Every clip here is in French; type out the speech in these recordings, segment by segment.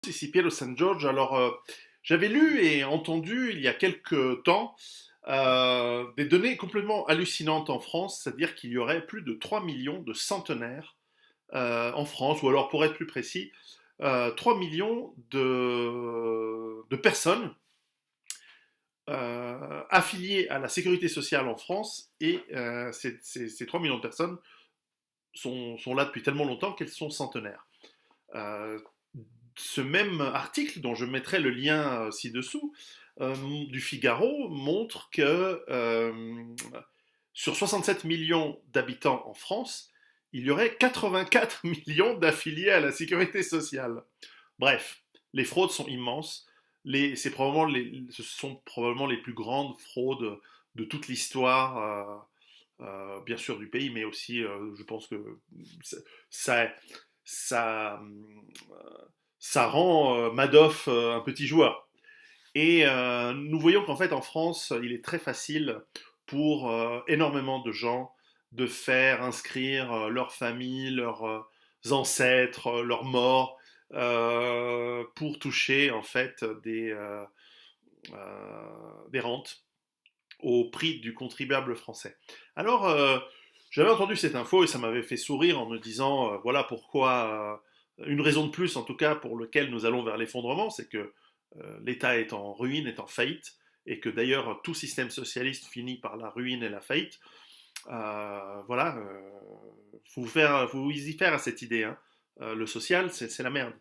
Ici Piero San Giorgio. Alors, j'avais lu et entendu il y a quelques temps des données complètement hallucinantes en France, c'est-à-dire qu'il y aurait plus de 3 millions de centenaires en France, ou alors pour être plus précis, 3 millions de personnes affiliées à la sécurité sociale en France, et ces 3 millions de personnes sont là depuis tellement longtemps qu'elles sont centenaires. Euh, Ce même article, dont je mettrai le lien ci-dessous, du Figaro, montre que sur 67 millions d'habitants en France, il y aurait 84 millions d'affiliés à la sécurité sociale. Bref, les fraudes sont immenses. Ce sont probablement les plus grandes fraudes de toute l'histoire, bien sûr du pays, mais aussi, je pense que ça, ça, ça, ça rend Madoff un petit joueur. Et nous voyons qu'en fait en France, il est très facile pour énormément de gens de faire inscrire leur famille, leurs ancêtres, leurs morts, pour toucher en fait des rentes au prix du contribuable français. Alors, j'avais entendu cette info et ça m'avait fait sourire en me disant, voilà pourquoi, une raison de plus en tout cas pour lequel nous allons vers l'effondrement, c'est que l'État est en ruine, est en faillite, et que d'ailleurs tout système socialiste finit par la ruine et la faillite. Voilà, faut y faire à cette idée, hein. Le social, c'est la merde.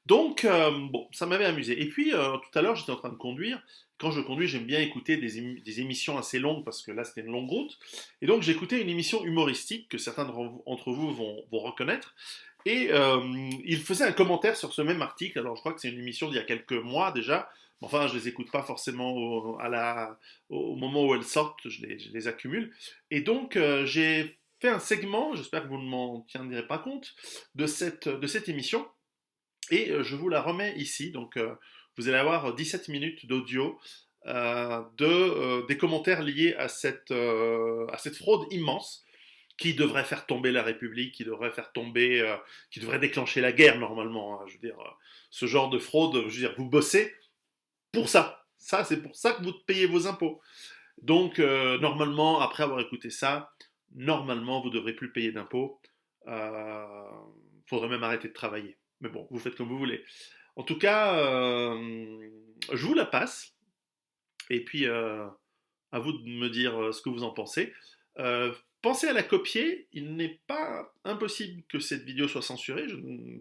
Donc, bon, ça m'avait amusé. Et puis, tout à l'heure, j'étais en train de conduire. Quand je conduis, j'aime bien écouter des émissions assez longues, parce que là, c'était une longue route. Et donc, j'écoutais une émission humoristique que certains d'entre vous vont reconnaître. Et il faisait un commentaire sur ce même article. Alors, je crois que c'est une émission d'il y a quelques mois déjà. Enfin, je les écoute pas forcément au moment où elles sortent, je les accumule. Et donc, j'ai fait un segment, j'espère que vous ne m'en tiendrez pas compte, de cette émission. Et je vous la remets ici. Donc, vous allez avoir 17 minutes d'audio des commentaires liés à cette fraude immense qui devrait faire tomber la République, qui devrait déclencher la guerre normalement, hein. Je veux dire, ce genre de fraude, je veux dire, vous bossez pour ça. Ça, c'est pour ça que vous payez vos impôts. Donc, normalement, après avoir écouté ça, normalement, vous ne devrez plus payer d'impôts. Faudrait même arrêter de travailler. Mais bon, vous faites comme vous voulez. En tout cas, je vous la passe. Et puis, à vous de me dire ce que vous en pensez. Euh, Pensez à la copier. Il n'est pas impossible que cette vidéo soit censurée.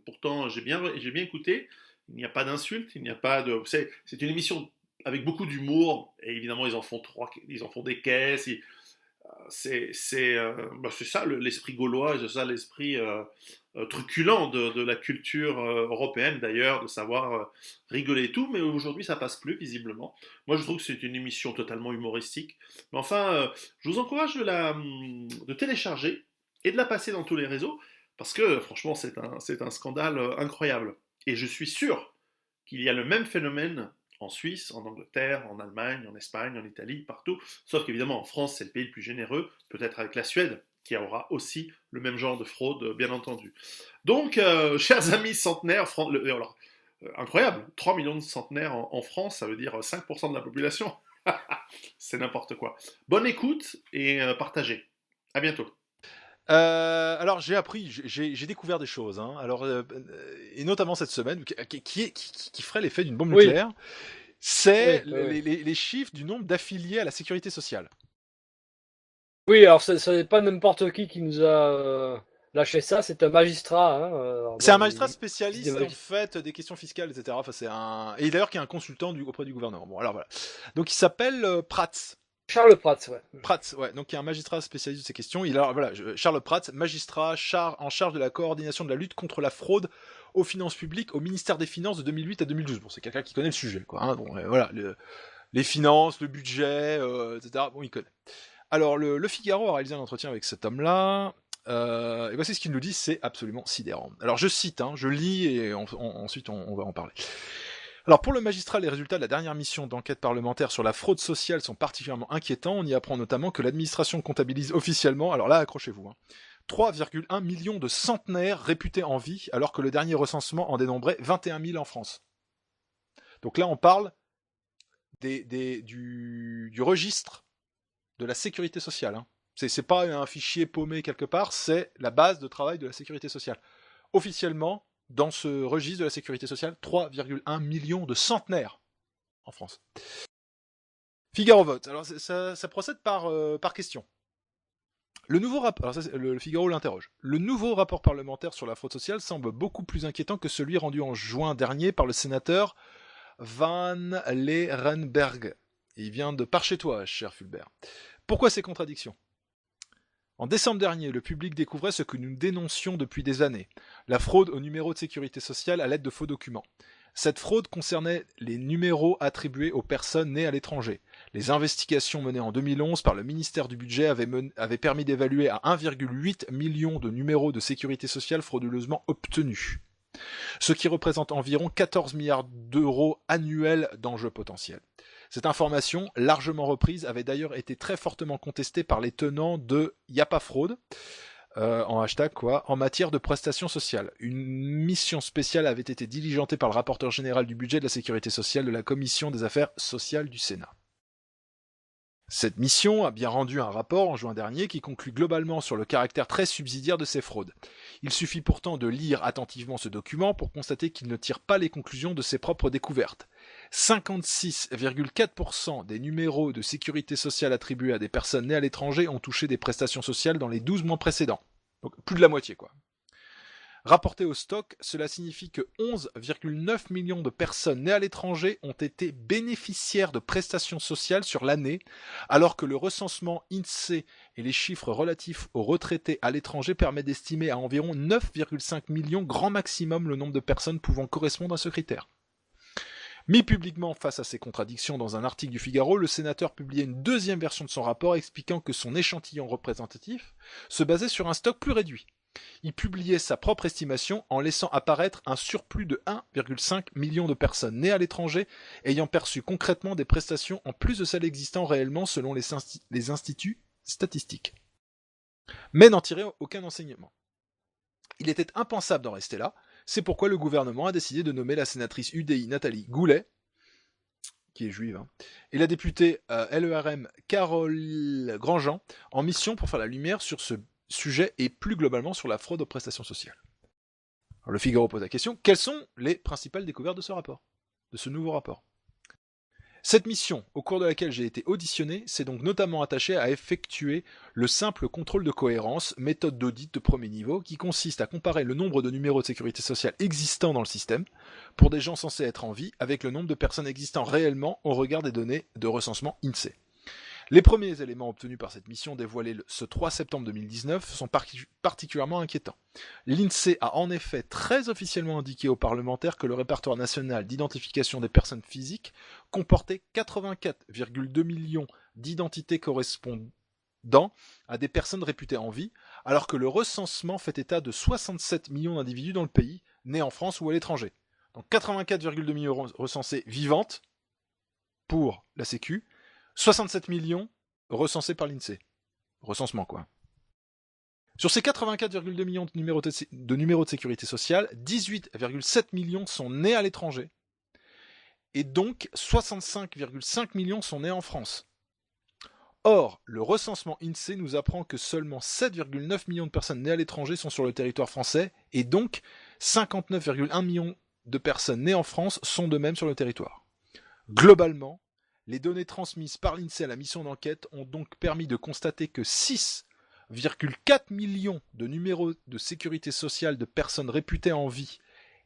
Pourtant, j'ai bien écouté. Il n'y a pas d'insultes, il n'y a pas de. C'est une émission avec beaucoup d'humour. Et évidemment, ils en font des caisses. C'est ça l'esprit gaulois, et c'est ça l'esprit truculent de la culture européenne d'ailleurs, de savoir rigoler et tout, mais aujourd'hui ça passe plus visiblement. Moi je trouve que c'est une émission totalement humoristique, mais enfin je vous encourage de télécharger et de la passer dans tous les réseaux, parce que franchement c'est un scandale incroyable. Et je suis sûr qu'il y a le même phénomène en Suisse, en Angleterre, en Allemagne, en Espagne, en Italie, partout. Sauf qu'évidemment, en France, c'est le pays le plus généreux, peut-être avec la Suède, qui aura aussi le même genre de fraude, bien entendu. Donc, chers amis centenaires, alors, incroyable, 3 millions de centenaires en France, ça veut dire 5% de la population. C'est n'importe quoi. Bonne écoute et partagez. À bientôt. Alors j'ai appris, j'ai découvert des choses, hein. Alors et notamment cette semaine, qui ferait l'effet d'une bombe Oui, nucléaire, c'est oui, oui, oui. les chiffres du nombre d'affiliés à la sécurité sociale. Oui, alors ce n'est pas n'importe qui nous a lâché ça, c'est un magistrat. Hein, alors C'est un bon, magistrat il existe des spécialiste en fait des questions fiscales, etc. Enfin, c'est un et d'ailleurs qui est un consultant auprès du gouvernement. Bon alors voilà. Donc il s'appelle Prats. Charles Prats, ouais. Prats, ouais, donc il y a un magistrat spécialiste de ces questions. Charles Prats, magistrat en charge de la coordination de la lutte contre la fraude aux finances publiques au ministère des Finances de 2008 à 2012. Bon, c'est quelqu'un qui connaît le sujet, quoi. Hein. Bon, voilà, les finances, le budget, etc. Bon, il connaît. Alors, le Figaro a réalisé un entretien avec cet homme-là. Et voici ce qu'il nous dit, c'est absolument sidérant. Alors, je cite, hein, je lis et ensuite on va en parler. Alors pour le magistrat, les résultats de la dernière mission d'enquête parlementaire sur la fraude sociale sont particulièrement inquiétants. On y apprend notamment que l'administration comptabilise officiellement, alors là accrochez-vous, hein, 3,1 millions de centenaires réputés en vie, alors que le dernier recensement en dénombrait 21 000 en France. Donc là, on parle du registre de la sécurité sociale. Hein. C'est pas un fichier paumé quelque part, c'est la base de travail de la sécurité sociale. Officiellement, dans ce registre de la sécurité sociale, 3,1 millions de centenaires en France. Figaro vote. Alors ça procède par question. Le nouveau rapport, alors ça, le Figaro l'interroge. Le nouveau rapport parlementaire sur la fraude sociale semble beaucoup plus inquiétant que celui rendu en juin dernier par le sénateur Van Leeuwenbergh. Il vient de par chez toi, cher Fulbert. Pourquoi ces contradictions ? En décembre dernier, le public découvrait ce que nous dénoncions depuis des années, la fraude au numéro de sécurité sociale à l'aide de faux documents. Cette fraude concernait les numéros attribués aux personnes nées à l'étranger. Les investigations menées en 2011 par le ministère du Budget avaient permis d'évaluer à 1,8 million de numéros de sécurité sociale frauduleusement obtenus, ce qui représente environ 14 milliards d'euros annuels d'enjeux potentiels. Cette information, largement reprise, avait d'ailleurs été très fortement contestée par les tenants de « y a pas fraude », en hashtag quoi, en matière de prestations sociales. Une mission spéciale avait été diligentée par le rapporteur général du budget de la sécurité sociale de la Commission des affaires sociales du Sénat. Cette mission a bien rendu un rapport en juin dernier qui conclut globalement sur le caractère très subsidiaire de ces fraudes. Il suffit pourtant de lire attentivement ce document pour constater qu'il ne tire pas les conclusions de ses propres découvertes. 56,4% des numéros de sécurité sociale attribués à des personnes nées à l'étranger ont touché des prestations sociales dans les 12 mois précédents. Donc plus de la moitié quoi. Rapporté au stock, cela signifie que 11,9 millions de personnes nées à l'étranger ont été bénéficiaires de prestations sociales sur l'année, alors que le recensement INSEE et les chiffres relatifs aux retraités à l'étranger permettent d'estimer à environ 9,5 millions grand maximum le nombre de personnes pouvant correspondre à ce critère. Mis publiquement face à ces contradictions dans un article du Figaro, le sénateur publiait une deuxième version de son rapport expliquant que son échantillon représentatif se basait sur un stock plus réduit. Il publiait sa propre estimation en laissant apparaître un surplus de 1,5 million de personnes nées à l'étranger ayant perçu concrètement des prestations en plus de celles existant réellement selon les instituts statistiques. Mais n'en tirer aucun enseignement. Il était impensable d'en rester là, c'est pourquoi le gouvernement a décidé de nommer la sénatrice UDI Nathalie Goulet, qui est juive, et la députée LERM Carole Grandjean en mission pour faire la lumière sur ce sujet et plus globalement sur la fraude aux prestations sociales. Alors, le Figaro pose la question, quelles sont les principales découvertes de ce rapport, de ce nouveau rapport ? Cette mission, au cours de laquelle j'ai été auditionné, s'est donc notamment attachée à effectuer le simple contrôle de cohérence, méthode d'audit de premier niveau, qui consiste à comparer le nombre de numéros de sécurité sociale existants dans le système, pour des gens censés être en vie, avec le nombre de personnes existant réellement au regard des données de recensement INSEE. Les premiers éléments obtenus par cette mission dévoilés ce 3 septembre 2019 sont particulièrement inquiétants. L'INSEE a en effet très officiellement indiqué aux parlementaires que le répertoire national d'identification des personnes physiques comportait 84,2 millions d'identités correspondant à des personnes réputées en vie, alors que le recensement fait état de 67 millions d'individus dans le pays, nés en France ou à l'étranger. Donc 84,2 millions recensés vivantes pour la Sécu, 67 millions recensés par l'INSEE. Recensement, quoi. Sur ces 84,2 millions de numéros de sécurité sociale, 18,7 millions sont nés à l'étranger. Et donc, 65,5 millions sont nés en France. Or, le recensement INSEE nous apprend que seulement 7,9 millions de personnes nées à l'étranger sont sur le territoire français, et donc 59,1 millions de personnes nées en France sont de même sur le territoire. Globalement, les données transmises par l'INSEE à la mission d'enquête ont donc permis de constater que 6,4 millions de numéros de sécurité sociale de personnes réputées en vie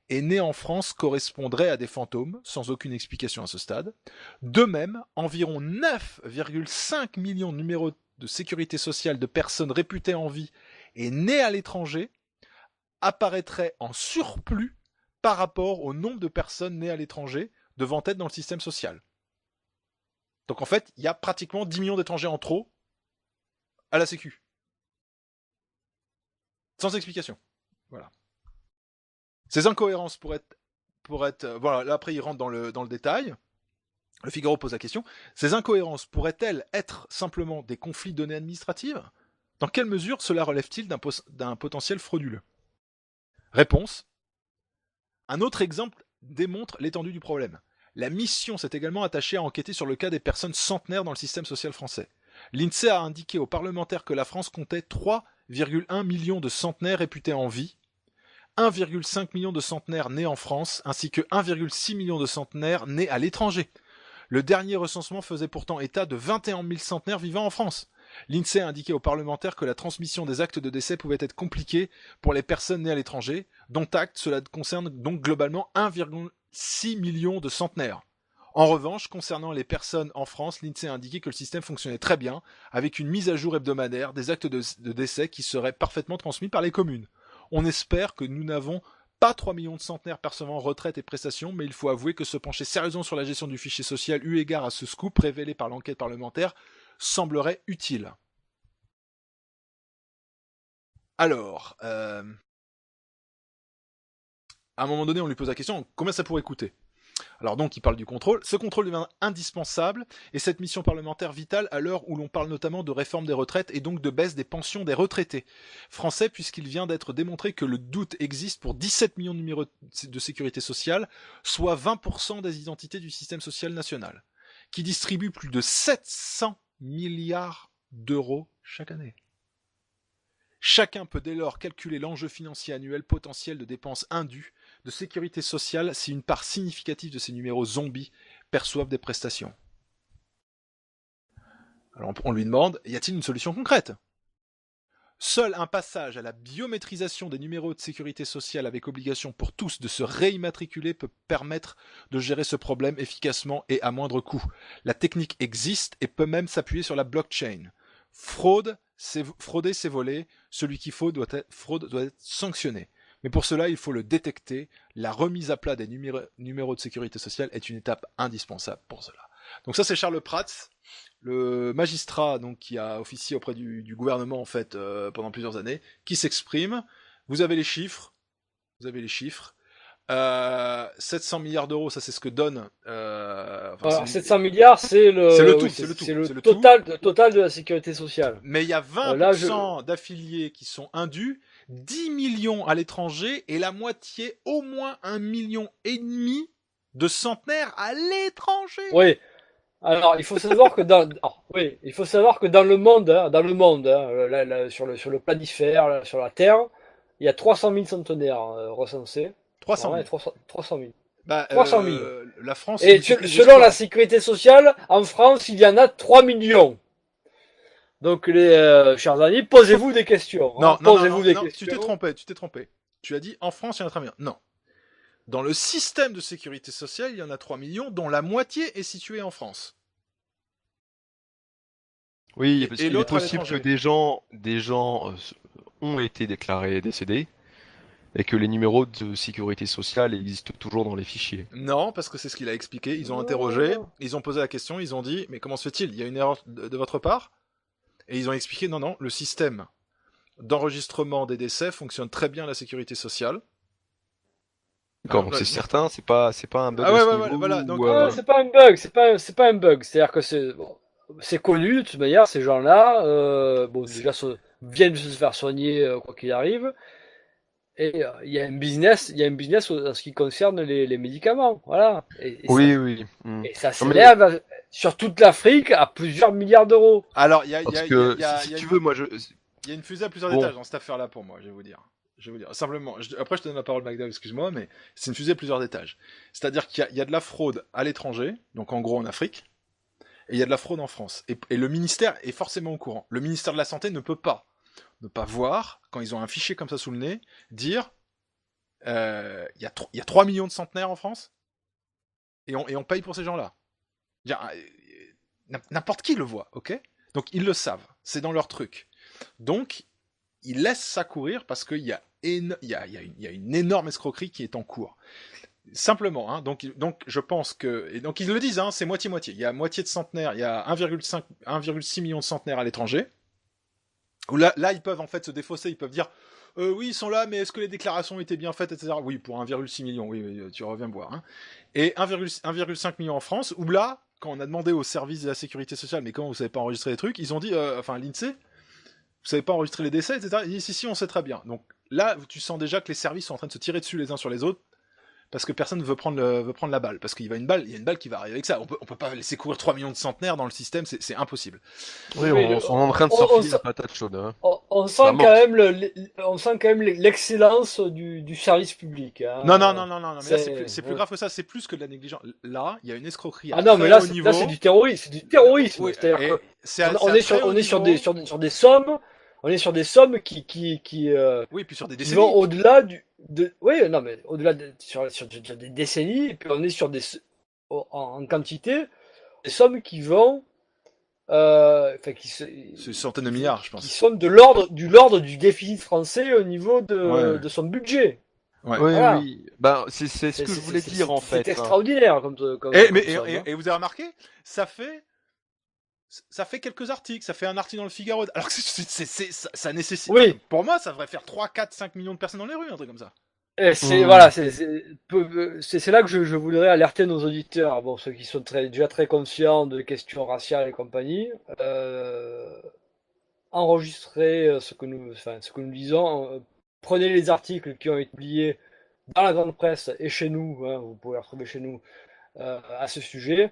et nées en France correspondraient à des fantômes, sans aucune explication à ce stade. De même, environ 9,5 millions de numéros de sécurité sociale de personnes réputées en vie et nées à l'étranger apparaîtraient en surplus par rapport au nombre de personnes nées à l'étranger devant être dans le système social. Donc en fait, il y a pratiquement 10 millions d'étrangers en trop à la Sécu. Sans explication. Voilà. Ces incohérences pourraient être voilà, là après il rentre dans le détail. Le Figaro pose la question. Ces incohérences pourraient-elles être simplement des conflits de données administratives ? Dans quelle mesure cela relève-t-il d'un potentiel frauduleux ? Réponse. Un autre exemple démontre l'étendue du problème. La mission s'est également attachée à enquêter sur le cas des personnes centenaires dans le système social français. L'INSEE a indiqué aux parlementaires que la France comptait 3,1 millions de centenaires réputés en vie, 1,5 million de centenaires nés en France, ainsi que 1,6 million de centenaires nés à l'étranger. Le dernier recensement faisait pourtant état de 21 000 centenaires vivant en France. L'INSEE a indiqué aux parlementaires que la transmission des actes de décès pouvait être compliquée pour les personnes nées à l'étranger, dont acte, cela concerne donc globalement 1,6 million de centenaires. En revanche, concernant les personnes en France, l'INSEE a indiqué que le système fonctionnait très bien, avec une mise à jour hebdomadaire des actes de décès qui seraient parfaitement transmis par les communes. On espère que nous n'avons pas 3 millions de centenaires percevant retraite et prestations, mais il faut avouer que se pencher sérieusement sur la gestion du fichier social eu égard à ce scoop révélé par l'enquête parlementaire semblerait utile. Alors, à un moment donné, on lui pose la question, combien ça pourrait coûter ? Alors donc, il parle du contrôle. Ce contrôle devient indispensable, et cette mission parlementaire vitale à l'heure où l'on parle notamment de réforme des retraites et donc de baisse des pensions des retraités français, puisqu'il vient d'être démontré que le doute existe pour 17 millions de numéros de sécurité sociale, soit 20% des identités du système social national, qui distribue plus de 700 milliards d'euros chaque année. Chacun peut dès lors calculer l'enjeu financier annuel potentiel de dépenses indues de sécurité sociale si une part significative de ces numéros zombies perçoivent des prestations. Alors on lui demande, y a-t-il une solution concrète ? Seul un passage à la biométrisation des numéros de sécurité sociale avec obligation pour tous de se réimmatriculer peut permettre de gérer ce problème efficacement et à moindre coût. La technique existe et peut même s'appuyer sur la blockchain. Frauder, c'est voler. Celui qui fraude doit être sanctionné. Mais pour cela, il faut le détecter. La remise à plat des numéros de sécurité sociale est une étape indispensable pour cela. Donc ça, c'est Charles Prats, le magistrat donc qui a officié auprès du gouvernement en fait pendant plusieurs années, qui s'exprime. Vous avez les chiffres. 700 milliards d'euros, ça c'est ce que donne. Alors 700 milliards, c'est le total de la sécurité sociale. Mais il y a 20% d'affiliés qui sont indus, 10 millions à l'étranger et la moitié, au moins 1,5 million de centenaires à l'étranger. Oui. Alors il faut savoir que dans le monde, sur le planisphère, sur la Terre, il y a 300 000 centenaires recensés. 300 000. 300 000. Bah, 300 000. La France. Et selon la sécurité sociale, en France, il y en a 3 millions. Donc, les chers amis, posez-vous des questions. Non, questions. Tu t'es trompé. Tu as dit en France, il y en a 3 millions. Non. Dans le système de sécurité sociale, il y en a 3 millions, dont la moitié est située en France. Oui, parce qu'il est possible que des gens ont été déclarés décédés et que les numéros de sécurité sociale existent toujours dans les fichiers. Non, parce que c'est ce qu'il a expliqué. Ils ont interrogé, ils ont posé la question, ils ont dit, mais comment se fait-il ? Il y a une erreur de votre part ? Et ils ont expliqué, non, le système d'enregistrement des décès fonctionne très bien à la sécurité sociale. D'accord, donc c'est certain, c'est pas un bug. Voilà. Donc, c'est pas un bug, c'est pas un bug. C'est-à-dire que c'est connu de toute manière, ces gens-là, déjà viennent de se faire soigner quoi qu'il arrive. Et il y a un business en ce qui concerne les médicaments, voilà. Oui. Et ça s'élève sur toute l'Afrique à plusieurs milliards d'euros. Alors, si tu veux, moi il y a une fusée à plusieurs étages dans cette affaire-là pour moi, je vais vous dire. Simplement, après je te donne la parole, Magda, excuse-moi, mais c'est une fusée à plusieurs étages. C'est-à-dire qu'il y a de la fraude à l'étranger, donc en gros en Afrique, et il y a de la fraude en France. Et le ministère est forcément au courant. Le ministère de la Santé ne peut pas ne pas voir, quand ils ont un fichier comme ça sous le nez, dire il y a 3 millions de centenaires en France, et on paye pour ces gens-là. N'importe qui le voit, ok ? Donc ils le savent, c'est dans leur truc. Donc ils laissent ça courir parce qu'il y a une énorme escroquerie qui est en cours. Simplement, hein, donc je pense que... Et donc ils le disent, hein, c'est moitié-moitié. Il y a moitié de centenaires, il y a 1,6 million de centenaires à l'étranger. Où là, ils peuvent en fait se défausser, ils peuvent dire oui, ils sont là, mais est-ce que les déclarations étaient bien faites, etc. Oui, pour 1,6 million, oui, tu reviens me voir. Hein. Et 1,5 million en France, où là, quand on a demandé au service de la sécurité sociale, mais comment vous savez pas enregistrer les trucs, ils ont dit, l'INSEE, vous savez pas enregistrer les décès, etc. Ils disent si, on sait très bien. Donc là, tu sens déjà que les services sont en train de se tirer dessus les uns sur les autres, parce que personne veut prendre la balle, parce qu'il y a une balle qui va arriver avec ça. On peut pas laisser courir 3 millions de centenaires dans le système, c'est impossible. Oui, on est en train de s'enfiler la patate chaude. Hein. On sent quand même l'excellence du service public. Hein. Non, mais là c'est plus grave que ça, c'est plus que de la négligence. Là, il y a une escroquerie. Ah non, mais là c'est du terrorisme, Oui, c'est-à-dire on est sur des sommes. On est sur des sommes qui oui, puis sur des qui décennies. vont au-delà oui, non, mais au-delà sur des décennies, et puis on est sur en quantité, des sommes qui vont, C'est centaines de milliards, je pense. qui sont de l'ordre du déficit français au niveau de son budget. Ouais. Oui, Voilà. oui. Ben, c'est ce que je voulais dire en fait. C'est extraordinaire comme somme, hein. Et vous avez remarqué, ça fait quelques articles, ça fait un article dans le Figaro, alors que ça nécessite... Oui. Pour moi, ça devrait faire 3, 4, 5 millions de personnes dans les rues, un truc comme ça. Et voilà, c'est là que je voudrais alerter nos auditeurs, bon, ceux qui sont déjà très conscients de questions raciales et compagnie, enregistrez ce que nous disons, prenez les articles qui ont été publiés dans la grande presse et chez nous, hein, vous pouvez les retrouver chez nous, à ce sujet,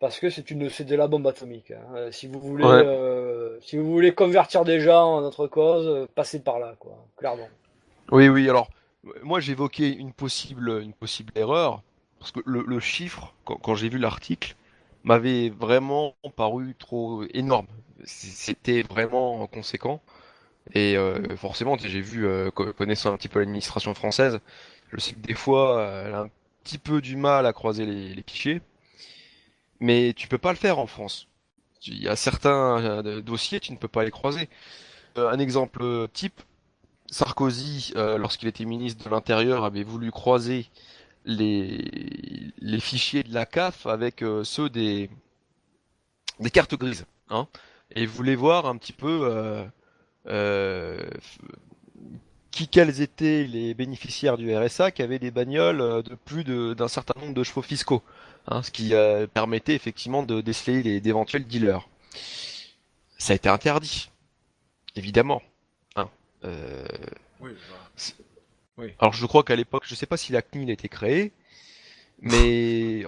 parce que c'est de la bombe atomique. Hein. Si vous voulez convertir des gens à notre cause, passez par là, quoi, clairement. Oui, alors, moi j'évoquais une possible erreur, parce que le chiffre, quand j'ai vu l'article, m'avait vraiment paru trop énorme. C'était vraiment conséquent. Et forcément, j'ai vu, connaissant un petit peu l'administration française, je sais que des fois, elle a un petit peu du mal à croiser les fichiers, mais tu peux pas le faire en France. Il y a certains dossiers, tu ne peux pas les croiser. Un exemple type, Sarkozy, lorsqu'il était ministre de l'Intérieur, avait voulu croiser les fichiers de la CAF avec ceux des cartes grises, hein, et voulait voir un petit peu euh, quels étaient les bénéficiaires du RSA qui avaient des bagnoles de plus d'un certain nombre de chevaux fiscaux, hein, ce qui permettait effectivement de déceler d'éventuels dealers. Ça a été interdit, évidemment. Hein. Oui, oui. Alors je crois qu'à l'époque, je sais pas si la CNIL a été créée, mais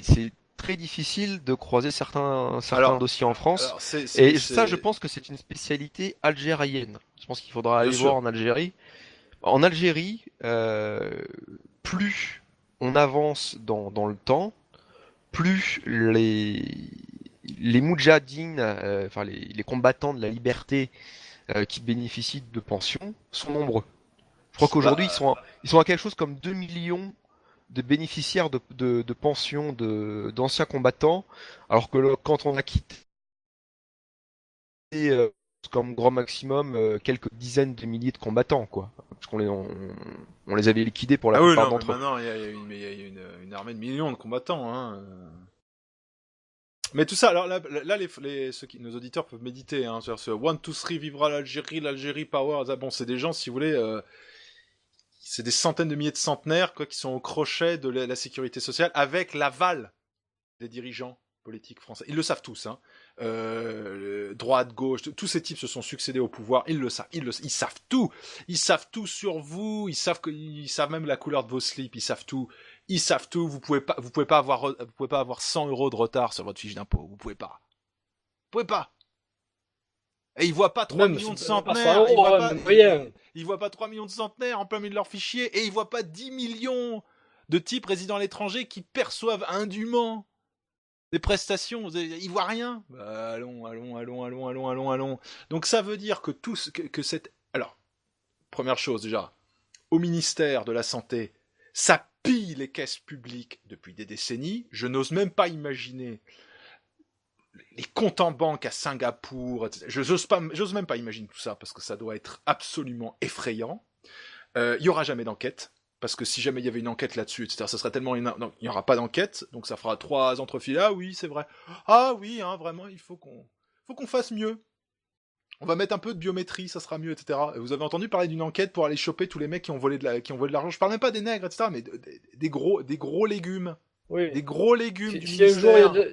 c'est très difficile de croiser certains dossiers en France. Ça, je pense que c'est une spécialité algérienne. Je pense qu'il faudra aller voir en Algérie. En Algérie, plus on avance dans le temps, plus les moudjahidines, enfin les combattants de la liberté qui bénéficient de pensions sont nombreux. Je crois qu'aujourd'hui ils sont à quelque chose comme 2 millions de bénéficiaires de pensions d'anciens combattants, alors que quand on a quitté comme grand maximum quelques dizaines de milliers de combattants, quoi. Parce on les avait liquidés pour la plupart d'entre eux. Maintenant, il y a une armée de millions de combattants, hein. Mais tout ça, alors là nos auditeurs peuvent méditer, hein, sur ce 1, 2, 3, vivra l'Algérie power. Bon, c'est des gens, si vous voulez, c'est des centaines de milliers de centenaires, quoi, qui sont au crochet de la sécurité sociale, avec l'aval des dirigeants politiques français. Ils le savent tous, hein. Droite, gauche, tous ces types se sont succédés au pouvoir. Ils le savent, ils savent tout. Ils savent tout sur vous. Ils savent même la couleur de vos slips. Ils savent tout. Vous pouvez pas avoir 100 € de retard sur votre fiche d'impôt. Vous pouvez pas. Et ils voient pas 3 millions de centenaires. Ils voient pas 3 millions de centenaires en plein milieu de leur fichier. Et ils voient pas 10 millions de types résidant à l'étranger qui perçoivent indûment des prestations. Ils voient rien. Bah, allons. Donc ça veut dire que alors, première chose déjà, au ministère de la Santé, ça pille les caisses publiques depuis des décennies. Je n'ose même pas imaginer les comptes en banque à Singapour, etc. J'ose même pas imaginer tout ça, parce que ça doit être absolument effrayant. Il y aura jamais d'enquête, parce que si jamais il y avait une enquête là-dessus, etc., ça serait tellement non, il n'y aura pas d'enquête, donc ça fera 3 entrefiles. Ah oui, c'est vrai. Ah oui, hein, vraiment, il faut qu'on fasse mieux. On va mettre un peu de biométrie, ça sera mieux, etc. Et vous avez entendu parler d'une enquête pour aller choper tous les mecs qui ont volé de l'argent. Je parle même pas des nègres, etc., mais des gros légumes. Oui. Des gros légumes du si un ministère. jour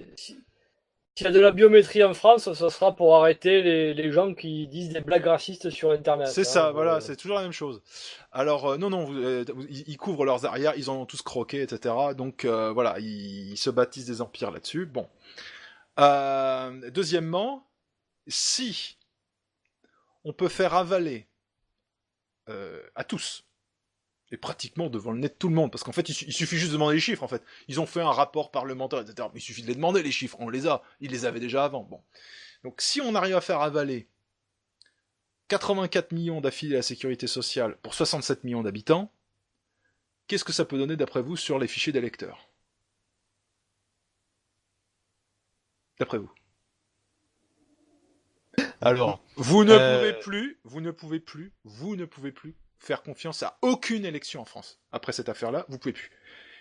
S'il y a de la biométrie en France, ça sera pour arrêter les gens qui disent des blagues racistes sur Internet. C'est hein. ça, voilà, c'est toujours la même chose. Alors, non, ils couvrent leurs arrières, ils en ont tous croqué, etc. Donc, voilà, ils se bâtissent des empires là-dessus. Bon. Deuxièmement, si on peut faire avaler à tous, et pratiquement devant le nez de tout le monde, parce qu'en fait, il suffit juste de demander les chiffres, en fait. Ils ont fait un rapport parlementaire, etc. Mais il suffit de les demander, les chiffres, on les a. Ils les avaient déjà avant. Bon. Donc, si on arrive à faire avaler 84 millions d'affiliés à la sécurité sociale pour 67 millions d'habitants, qu'est-ce que ça peut donner d'après vous sur les fichiers d'électeurs? D'après vous. Alors, Vous ne pouvez plus faire confiance à aucune élection en France. Après cette affaire-là, vous pouvez plus.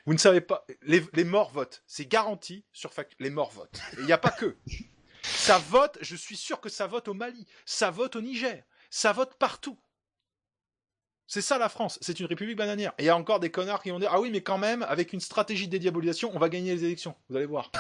Vous ne savez pas, les morts votent. C'est garanti les morts votent. Et il n'y a pas que. Ça vote, je suis sûr que ça vote au Mali, ça vote au Niger, ça vote partout. C'est ça la France, c'est une république bananière. Et il y a encore des connards qui vont dire ah oui mais quand même, avec une stratégie de dédiabolisation, on va gagner les élections. Vous allez voir.